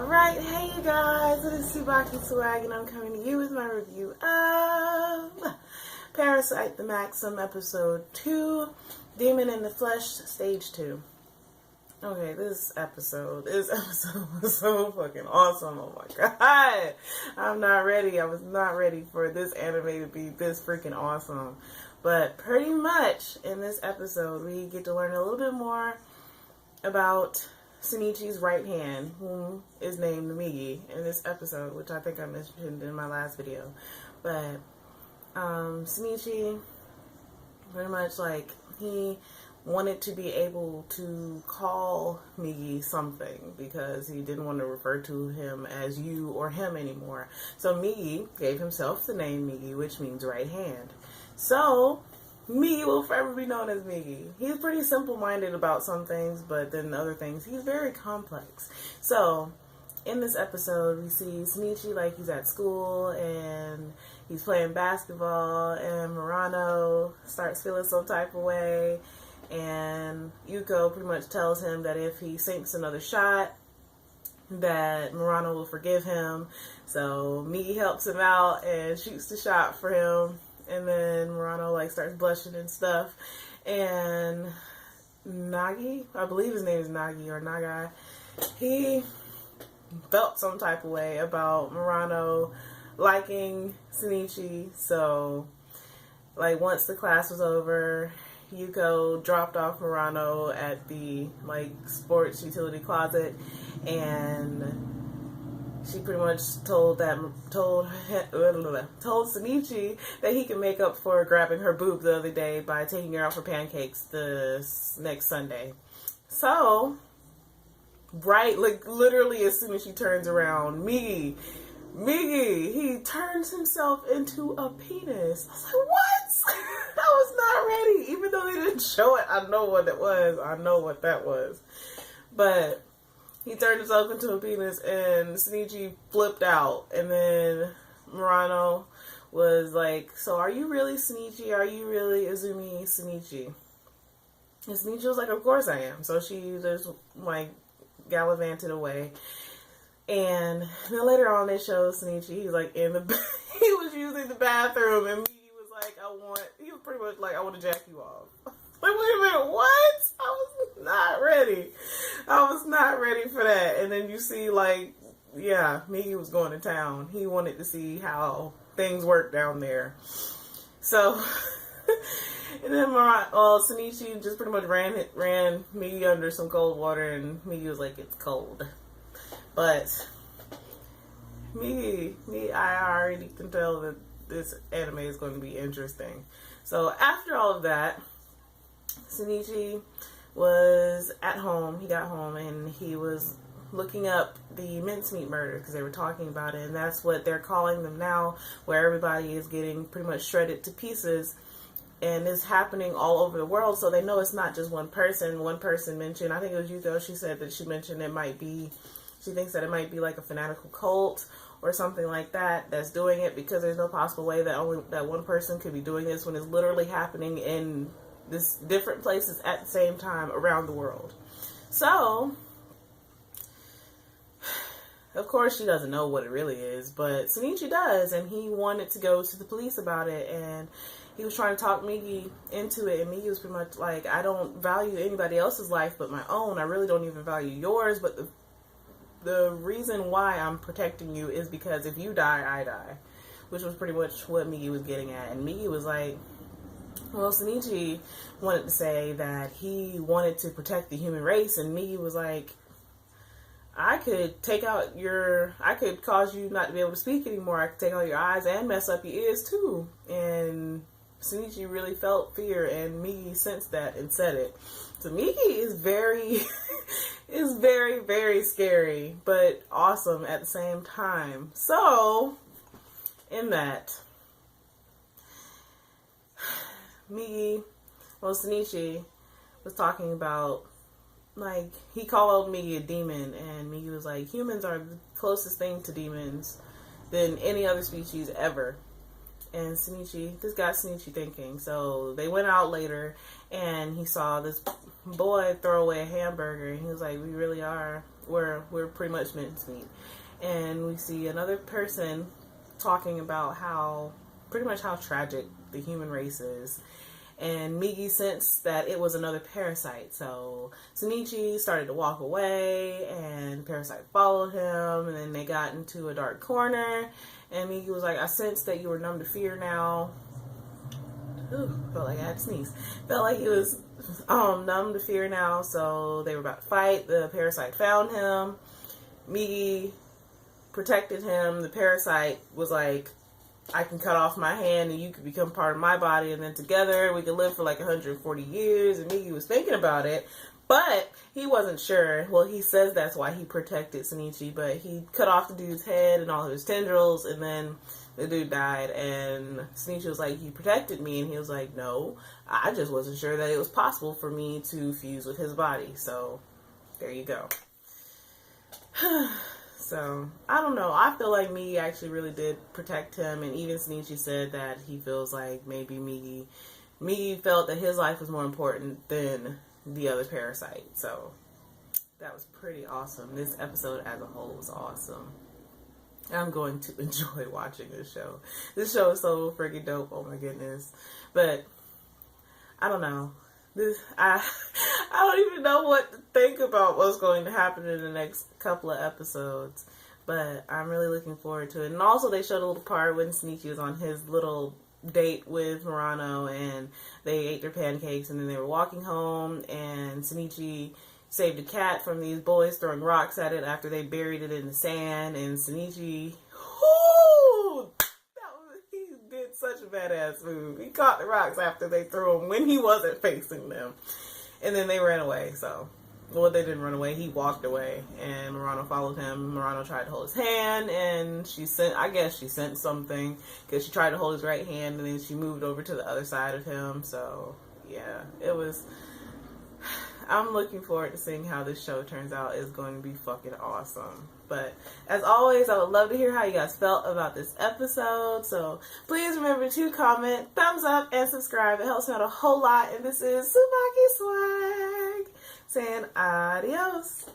Alright, hey you guys, it is TsubakiSwagg and I'm coming to you with my review of Parasyte the Maxim episode 2, Demon in the Flesh, stage 2. Okay, this episode was so fucking awesome. Oh my god. I'm not ready. I was not ready for this anime to be this freaking awesome. But pretty much in this episode, we get to learn a little bit more about Shinichi's right hand, whom is named Migi in this episode, which I think I mentioned in my last video. But Shinichi, pretty much like, he wanted to be able to call Migi something because he didn't want to refer to him as you or him anymore. So Migi gave himself the name Migi, which means right hand. So Migi will forever be known as Migi. He's pretty simple-minded about some things, but then other things, he's very complex. So, in this episode, we see Shinichi like he's at school, and he's playing basketball, and Murano starts feeling some type of way, and Yuko pretty much tells him that if he sinks another shot, that Murano will forgive him. So, Migi helps him out and shoots the shot for him. And then Murano like starts blushing and stuff, and Nagi, I believe his name is Nagi or Nagai, he felt some type of way about Murano liking Shinichi. So like once the class was over, Yuko dropped off Murano at the like sports utility closet, and she pretty much told Shinichi that he can make up for grabbing her boob the other day by taking her out for pancakes the next Sunday. So, right, like literally as soon as she turns around, Migi, he turns himself into a penis. I was like, what? I was not ready. Even though they didn't show it, I know what it was. I know what that was. But he turned himself into a penis, and Shinichi flipped out. And then Murano was like, so are you really Shinichi? Are you really Izumi Shinichi? And Shinichi was like, of course I am. So she just, like, gallivanted away. And then later on, they show Shinichi, he's, like, he was using the bathroom, and he was like, he was pretty much like, I want to jack you off. Like, wait a minute, what? I was not ready. I was not ready for that. And then you see, like, yeah, Migi was going to town. He wanted to see how things work down there. So, and then Shinichi just pretty much ran Migi under some cold water, and Migi was like, it's cold. But Migi, I already can tell that this anime is going to be interesting. So after all of that, Shinichi was at home. He got home and he was looking up the mincemeat murder because they were talking about it, and that's what they're calling them now, where everybody is getting pretty much shredded to pieces, and it's happening all over the world. So they know it's not just one person. One person mentioned, I think it was Yuko, she said that she mentioned she thinks that it might be like a fanatical cult or something like that that's doing it, because there's no possible way that one person could be doing this when it's literally happening in this different places at the same time around the world. So, of course, she doesn't know what it really is, but Shinichi does, and he wanted to go to the police about it, and he was trying to talk Migi into it, and Migi was pretty much like, I don't value anybody else's life but my own. I really don't even value yours, but the reason why I'm protecting you is because if you die, I die, which was pretty much what Migi was getting at. And Migi was like, well, Shinichi wanted to say that he wanted to protect the human race, and Migi was like, I could cause you not to be able to speak anymore. I could take out your eyes and mess up your ears too. And Shinichi really felt fear, and Migi sensed that and said it. So Migi is very, very scary, but awesome at the same time. So, in that, Shinichi was talking about, like, he called Migi a demon, and Migi was like, humans are the closest thing to demons than any other species ever. and this got Shinichi thinking. So they went out later, and he saw this boy throw away a hamburger, and he was like, we really are, we're pretty much mincemeat. And we see another person talking about pretty much how tragic the human race is. And Migi sensed that it was another parasite. So Shinichi started to walk away, and the parasite followed him, and then they got into a dark corner, and Migi was like, I sensed that you were numb to fear now. Ooh, felt like I had to sneeze. Felt like he was numb to fear now, so they were about to fight. The parasite found him. Migi protected him. The parasite was like, I can cut off my hand and you could become part of my body, and then together we could live for like 140 years. And Migi was thinking about it, but he wasn't sure. Well, he says that's why he protected Shinichi, but he cut off the dude's head and all of his tendrils, and then the dude died. And Shinichi was like, he protected me, and he was like, no, I just wasn't sure that it was possible for me to fuse with his body. So there you go. So, I don't know. I feel like Migi actually really did protect him, and even Shinichi said that he feels like maybe Migi felt that his life was more important than the other parasite. So, that was pretty awesome. This episode as a whole was awesome. I'm going to enjoy watching this show. This show is so freaking dope. Oh my goodness. But, I don't know. I don't even know what to think about what's going to happen in the next couple of episodes, but I'm really looking forward to it. And also they showed a little part when Shinichi was on his little date with Murano, and they ate their pancakes, and then they were walking home, and Shinichi saved a cat from these boys throwing rocks at it after they buried it in the sand, and Shinichi, he did such a badass move. He caught the rocks after they threw them when he wasn't facing them. And then they ran away. So, well, they didn't run away. He walked away, and Murano followed him. Murano tried to hold his hand, and she sent something, because she tried to hold his right hand, and then she moved over to the other side of him. So, yeah, I'm looking forward to seeing how this show turns out. It's going to be fucking awesome. But as always, I would love to hear how you guys felt about this episode. So please remember to comment, thumbs up, and subscribe. It helps me out a whole lot. And this is TsubakiSwagg saying adios.